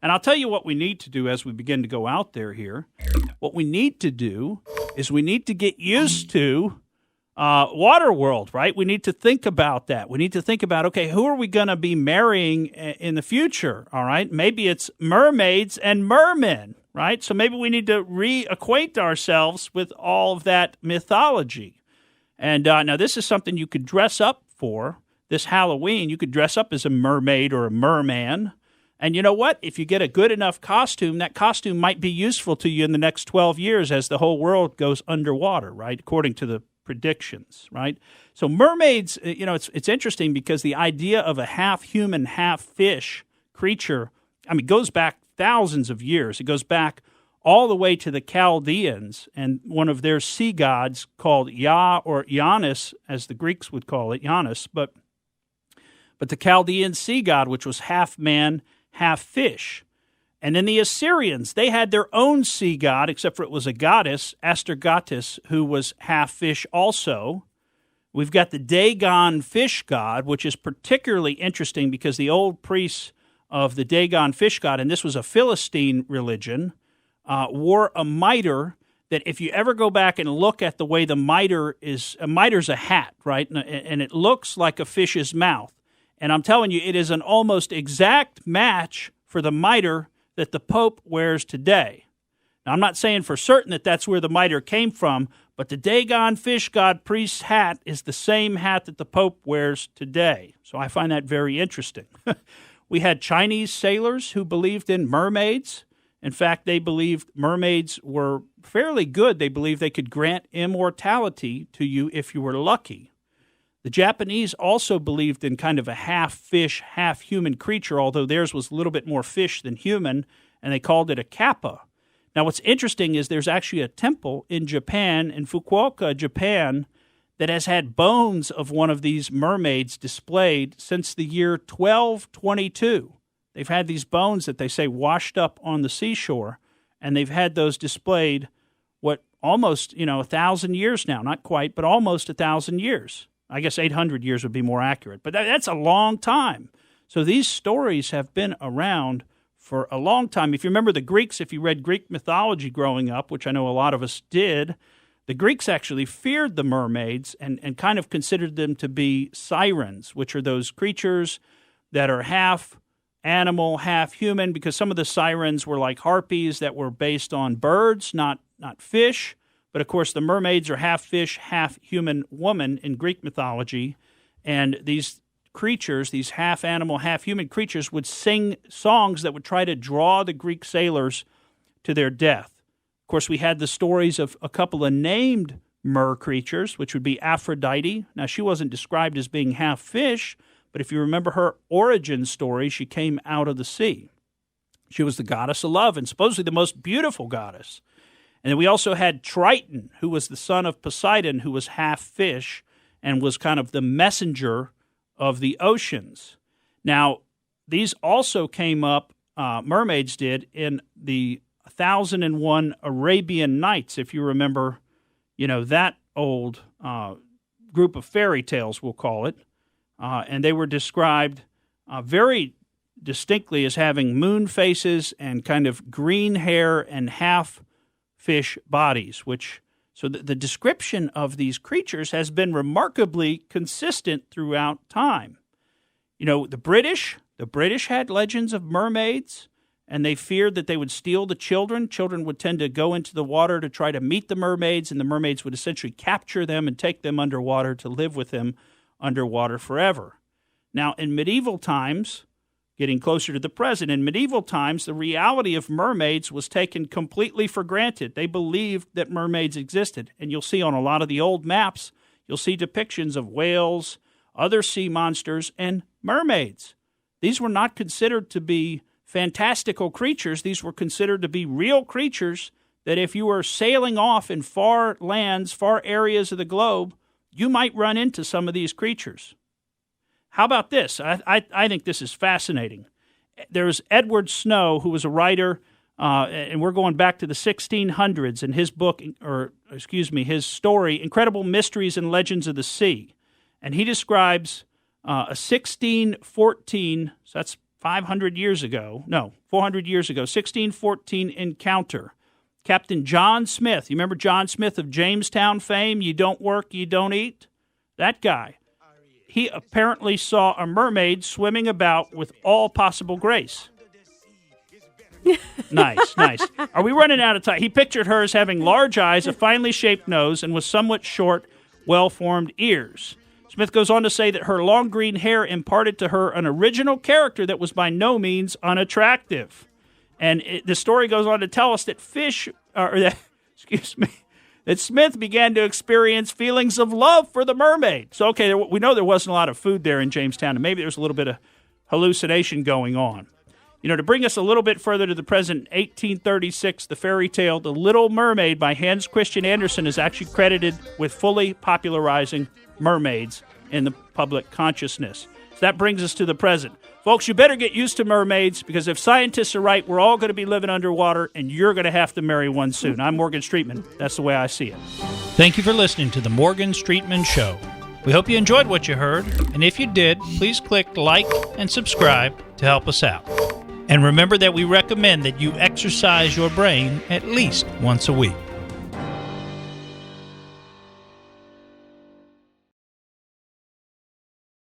And I'll tell you what we need to do as we begin to go out there here. What we need to do is we need to get used to water world, right? We need to think about that. We need to think about, okay, who are we going to be marrying in the future, all right? Maybe it's mermaids and mermen, right? So maybe we need to reacquaint ourselves with all of that mythology. And now this is something you could dress up for this Halloween. You could dress up as a mermaid or a merman. And you know what? If you get a good enough costume, that costume might be useful to you in the next 12 years as the whole world goes underwater, right? According to the predictions, right? So mermaids, it's interesting because the idea of a half-human, half-fish creature, goes back thousands of years. It goes back all the way to the Chaldeans and one of their sea gods called Yah or Janus, as the Greeks would call it, Janus, but the Chaldean sea god, which was half man, half fish. And then the Assyrians, they had their own sea god, except for it was a goddess, Astragatis, who was half fish also. We've got the Dagon fish god, which is particularly interesting because the old priests of the Dagon fish god, and this was a Philistine religion, wore a mitre that if you ever go back and look at the way the mitre is, a mitre's a hat, right? And it looks like a fish's mouth. And I'm telling you, it is an almost exact match for the mitre that the Pope wears today. Now, I'm not saying for certain that that's where the mitre came from, but the Dagon fish god priest's hat is the same hat that the Pope wears today. So I find that very interesting. We had Chinese sailors who believed in mermaids. In fact, they believed mermaids were fairly good. They believed they could grant immortality to you if you were lucky. The Japanese also believed in kind of a half-fish, half-human creature, although theirs was a little bit more fish than human, and they called it a kappa. Now, what's interesting is there's actually a temple in Japan, in Fukuoka, Japan, that has had bones of one of these mermaids displayed since the year 1222. They've had these bones that they say washed up on the seashore, and they've had those displayed, almost, 1,000 years now. Not quite, but almost 1,000 years. I guess 800 years would be more accurate, but that's a long time. So these stories have been around for a long time. If you remember the Greeks, if you read Greek mythology growing up, which I know a lot of us did, the Greeks actually feared the mermaids and kind of considered them to be sirens, which are those creatures that are half animal, half human, because some of the sirens were like harpies that were based on birds, not fish. But, of course, the mermaids are half fish, half human woman in Greek mythology. And these creatures, these half animal, half human creatures, would sing songs that would try to draw the Greek sailors to their death. Of course, we had the stories of a couple of named mer creatures, which would be Aphrodite. Now, she wasn't described as being half fish, but if you remember her origin story, she came out of the sea. She was the goddess of love and supposedly the most beautiful goddess. And then we also had Triton, who was the son of Poseidon, who was half fish and was kind of the messenger of the oceans. Now, these also came up, mermaids did, in the 1001 Arabian Nights, if you remember, that old group of fairy tales, we'll call it. And they were described very distinctly as having moon faces and kind of green hair and half fish bodies, so the description of these creatures has been remarkably consistent throughout time. The British had legends of mermaids, and they feared that they would steal the children. Children would tend to go into the water to try to meet the mermaids, and the mermaids would essentially capture them and take them underwater to live with them underwater forever. Now, in medieval times, getting closer to the present, in medieval times, the reality of mermaids was taken completely for granted. They believed that mermaids existed. And you'll see on a lot of the old maps, you'll see depictions of whales, other sea monsters, and mermaids. These were not considered to be fantastical creatures. These were considered to be real creatures that if you were sailing off in far lands, far areas of the globe, you might run into some of these creatures. How about this? I think this is fascinating. There's Edward Snow, who was a writer, and we're going back to the 1600s, in his book, his story, Incredible Mysteries and Legends of the Sea. And he describes a 1614, so that's 400 years ago, 1614 encounter. Captain John Smith, you remember John Smith of Jamestown fame? You don't work, you don't eat? That guy. He apparently saw a mermaid swimming about with all possible grace. Nice. Are we running out of time? He pictured her as having large eyes, a finely shaped nose, and with somewhat short, well-formed ears. Smith goes on to say that her long green hair imparted to her an original character that was by no means unattractive. And the story goes on to tell us that that Smith began to experience feelings of love for the mermaid. So, okay, we know there wasn't a lot of food there in Jamestown, and maybe there's a little bit of hallucination going on. To bring us a little bit further to the present, 1836, the fairy tale The Little Mermaid by Hans Christian Andersen is actually credited with fully popularizing mermaids in the public consciousness. So that brings us to the present. Folks, you better get used to mermaids, because if scientists are right, we're all going to be living underwater, and you're going to have to marry one soon. I'm Morgan Streetman. That's the way I see it. Thank you for listening to the Morgan Streetman Show. We hope you enjoyed what you heard, and if you did, please click like and subscribe to help us out. And remember that we recommend that you exercise your brain at least once a week.